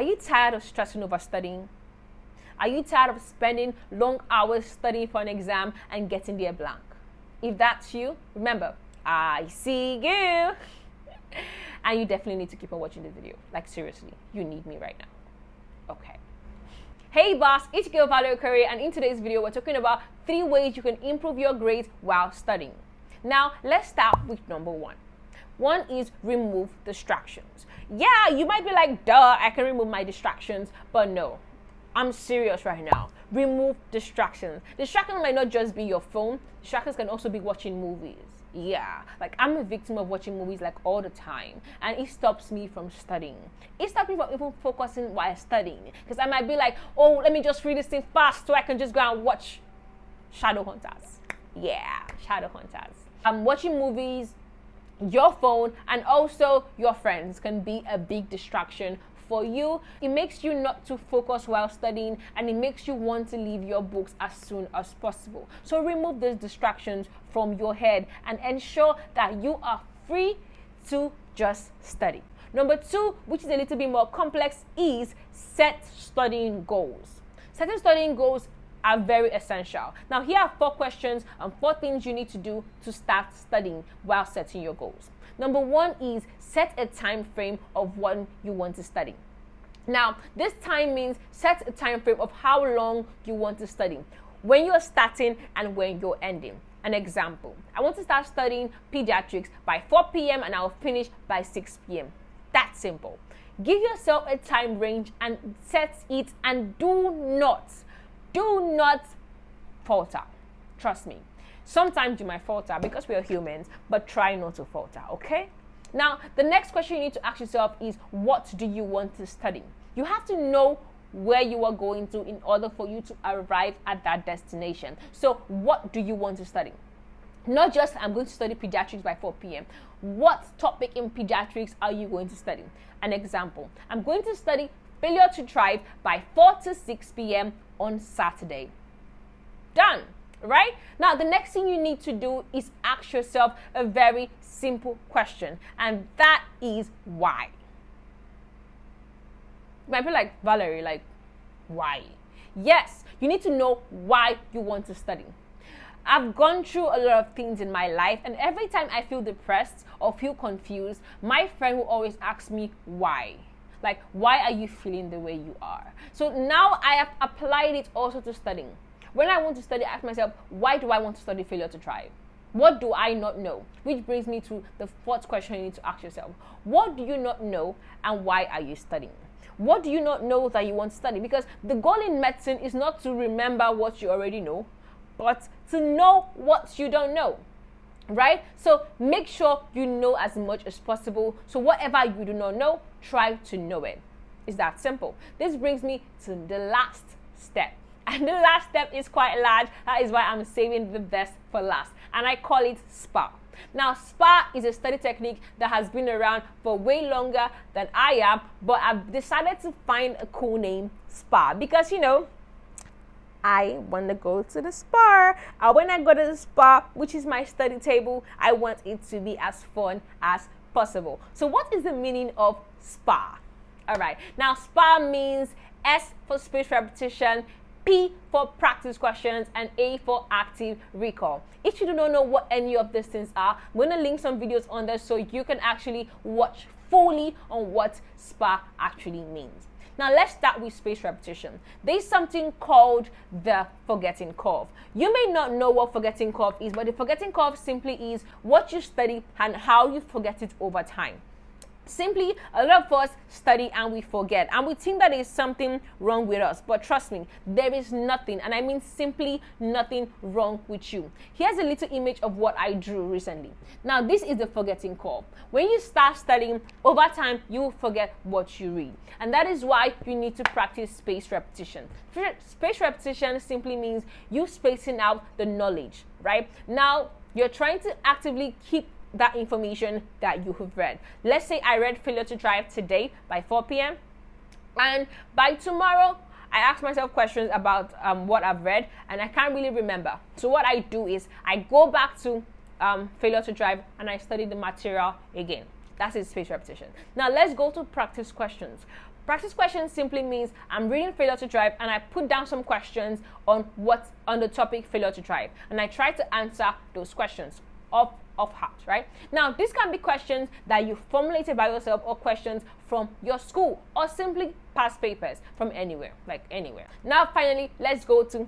Are you tired of stressing over studying? Are you tired of spending long hours studying for an exam and getting there blank? If that's you, remember, I see you. And you definitely need to keep on watching this video. Like seriously, you need me right now. Okay. Hey boss, it's Girl Value Career, and in today's video, we're talking about 3 ways you can improve your grades while studying. Now, let's start with number 1. One is remove distractions. Yeah, you might be like, duh, I can remove my distractions, but no. I'm serious right now. Remove distractions. Distractions might not just be your phone. Distractions can also be watching movies. Yeah, like I'm a victim of watching movies like all the time, and it stops me from studying. It stops me from even focusing while studying, because I might be like, oh, let me just read this thing fast so I can just go and watch Shadowhunters. Yeah, Shadowhunters. Watching movies, your phone, and also your friends can be a big distraction for you. It makes you not to focus while studying, and it makes you want to leave your books as soon as possible. So remove those distractions from your head and ensure that you are free to just study. Number 2, which is a little bit more complex, is set studying goals. Setting studying goals are very essential. Now, here are 4 questions and 4 things you need to do to start studying while setting your goals. Number 1 is set a time frame of when you want to study. Now, this time means set a time frame of how long you want to study, when you're starting and when you're ending. An example, I want to start studying pediatrics by 4 p.m. and I'll finish by 6 p.m. That's simple. Give yourself a time range and set it, and do not falter. Trust me. Sometimes you might falter because we are humans, but try not to falter, okay? Now, the next question you need to ask yourself is, what do you want to study? You have to know where you are going to in order for you to arrive at that destination. So, what do you want to study? Not just, I'm going to study pediatrics by 4 p.m. What topic in pediatrics are you going to study? An example, I'm going to study failure to thrive by 4 to 6 p.m. on Saturday. Done. Right? Now, the next thing you need to do is ask yourself a very simple question, and that is why. You might be like, Valerie, like, why? Yes, you need to know why you want to study. I've gone through a lot of things in my life, and every time I feel depressed or feel confused, my friend will always ask me why. Like, why are you feeling the way you are? So now I have applied it also to studying. When I want to study, I ask myself, why do I want to study failure to thrive? What do I not know? Which brings me to the 4th question you need to ask yourself. What do you not know, and why are you studying? What do you not know that you want to study? Because the goal in medicine is not to remember what you already know, but to know what you don't know, right? So make sure you know as much as possible. So whatever you do not know, try to know it. It's that simple. This brings me to the last step. And the last step is quite large. That is why I'm saving the best for last. And I call it SPA. Now, SPA is a study technique that has been around for way longer than I am, but I've decided to find a cool name, SPA, because, you know, I want to go to the spa. And when I go to the spa, which is my study table, I want it to be as fun as possible. So what is the meaning of SPA? All right. Now, SPA means S for spaced repetition, P for practice questions, and A for active recall. If you do not know what any of these things are, I'm going to link some videos on there so you can actually watch fully on what SPA actually means. Now, let's start with spaced repetition. There's something called the forgetting curve. You may not know what forgetting curve is, but the forgetting curve simply is what you study and how you forget it over time. Simply, a lot of us study and we forget, and we think that there is something wrong with us. But trust me, there is nothing, and I mean simply nothing wrong with you. Here's a little image of what I drew recently. Now, this is the forgetting curve. When you start studying, over time, you will forget what you read. And that is why you need to practice spaced repetition. Spaced repetition simply means you spacing out the knowledge, right? Now, you're trying to actively keep that information that you have read. Let's say I read failure to thrive today by 4 p.m. and by tomorrow I ask myself questions about what I've read and I can't really remember. So what I do is I go back to failure to thrive and I study the material again. That is spaced repetition. Now let's go to practice questions. Practice questions simply means I'm reading Failure to Thrive and I put down some questions on the topic Failure to Thrive, and I try to answer those questions off heart, right? Now, these can be questions that you formulated by yourself, or questions from your school, or simply past papers from anywhere, like anywhere. Now, finally, let's go to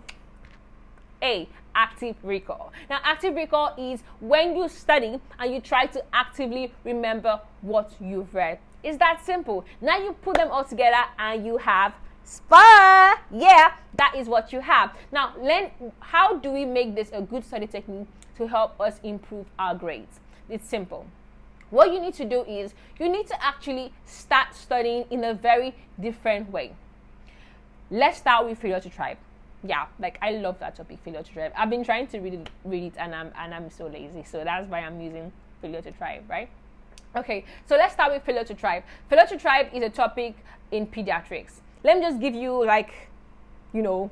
A, active recall. Now, active recall is when you study and you try to actively remember what you've read. It's that simple. Now you put them all together and you have Spae. Yeah, that is what you have. Now, how do we make this a good study technique to help us improve our grades? It's simple. What you need to do is you need to actually start studying in a very different way. Let's start with Failure to Thrive. Yeah, like I love that topic, Failure to Thrive. I've been trying to read it and I'm so lazy. So that's why I'm using Failure to Thrive, right? Okay, so let's start with Failure to Thrive. Failure to Thrive is a topic in pediatrics. Let me just give you Let me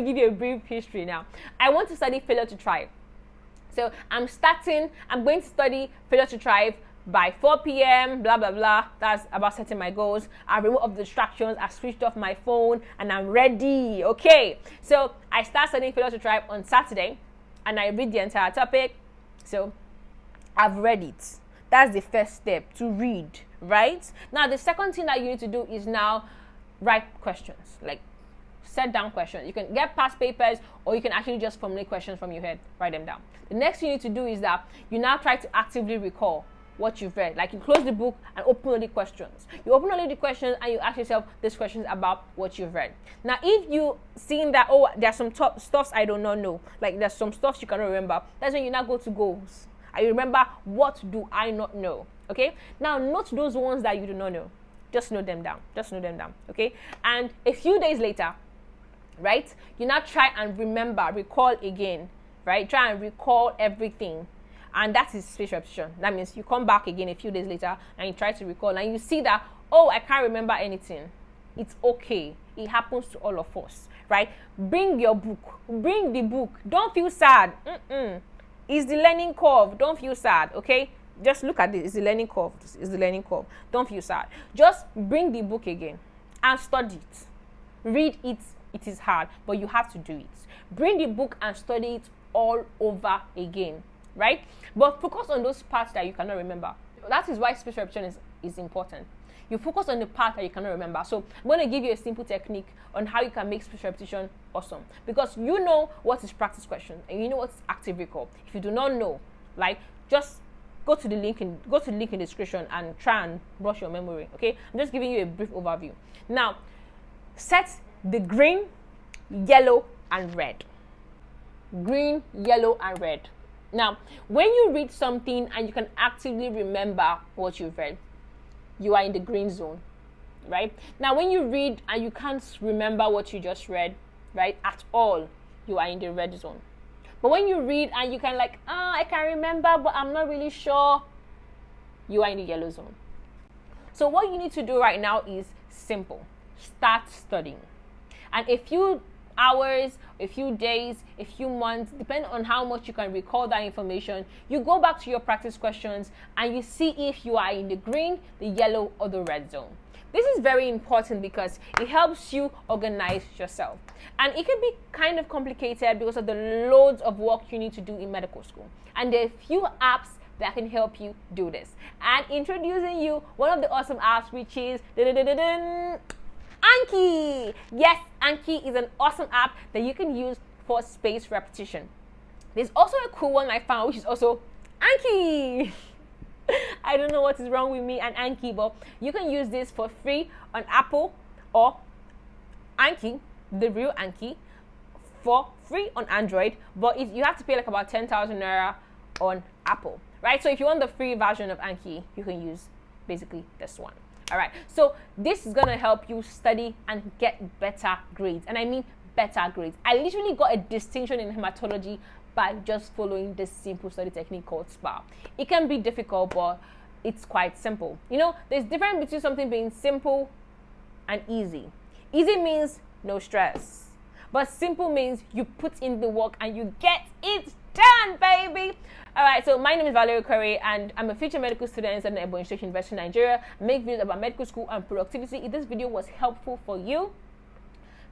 give you a brief history now. I want to study Failure to Thrive. So I'm going to study Failure to Thrive by 4 p.m., blah, blah, blah. That's about setting my goals. I remove all the distractions, I switched off my phone, and I'm ready. Okay, so I start studying Failure to Thrive on Saturday, and I read the entire topic. So I've read it. That's the first step, to read, right? Now, the second thing that you need to do is now write questions, like set down questions. You can get past papers, or you can actually just formulate questions from your head, write them down. The next thing you need to do is that you now try to actively recall what you've read. Like, you close the book and open all the questions. You open all the questions and you ask yourself these questions about what you've read. Now, if you seen that, oh, there's some stuffs I do not know, like there's some stuffs you cannot remember, that's when you now go to goals. I remember, what do I not know? Okay? Now, note those ones that you do not know. Just note them down. Okay? And a few days later, right, you now try and recall again, right? Try and recall everything. And that is spaced repetition. That means you come back again a few days later and you try to recall, and you see that, oh, I can't remember anything. It's okay. It happens to all of us, right? Bring your book. Bring the book. Don't feel sad. It's the learning curve. Don't feel sad, okay? Just look at this. It's the learning curve. Don't feel sad. Just bring the book again and study it. Read it. It is hard, but you have to do it. Bring the book and study it all over again, right? But focus on those parts that you cannot remember. That is why spaced repetition is important. You focus on the part that you cannot remember. So I'm going to give you a simple technique on how you can make spaced repetition awesome. Because you know what is practice question and you know what is active recall. If you do not know, like, just go to the link in the description and try and brush your memory. Okay, I'm just giving you a brief overview. Now, set the green, yellow, and red. Green, yellow, and red. Now, when you read something and you can actively remember what you've read, you are in the green zone, right? Now, when you read and you can't remember what you just read, right, at all, you are in the red zone. But when you read and you can I can remember, but I'm not really sure, you are in the yellow zone. So what you need to do right now is simple. Start studying. And a few hours, a few days, a few months, depending on how much you can recall that information, you go back to your practice questions and you see if you are in the green, the yellow, or the red zone. This is very important because it helps you organize yourself. And it can be kind of complicated because of the loads of work you need to do in medical school. And there are a few apps that can help you do this. And introducing you one of the awesome apps, which is Anki. Yes, Anki is an awesome app that you can use for spaced repetition. There's also a cool one I found, which is also Anki. I don't know what is wrong with me and Anki, but you can use this for free on Apple, or Anki, the real Anki, for free on Android, but you have to pay like about 10,000 naira on Apple, right? So if you want the free version of Anki, you can use basically this one. All right, so this is gonna help you study and get better grades, and I mean better grades. I literally got a distinction in hematology by just following this simple study technique called Spae. It can be difficult, but it's quite simple. You know, there's difference between something being simple and easy. Easy means no stress, but simple means you put in the work and you get it done, baby. All right, so my name is Valerie Curry, and I'm a future medical student at the Ebo Institute University in Nigeria. I make videos about medical school and productivity. If this video was helpful for you,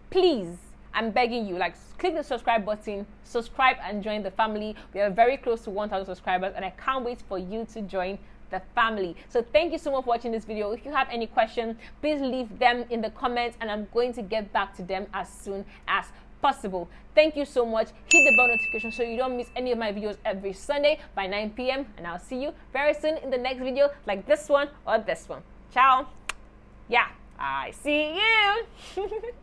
please, I'm begging you, like, click the subscribe button, subscribe and join the family. We are very close to 1,000 subscribers, and I can't wait for you to join the family. So thank you so much for watching this video. If you have any questions, please leave them in the comments, and I'm going to get back to them as soon as possible. Thank you so much. Hit the bell notification so you don't miss any of my videos every Sunday by 9 p.m. and I'll see you very soon in the next video, like this one or this one. Ciao. Yeah, I see you.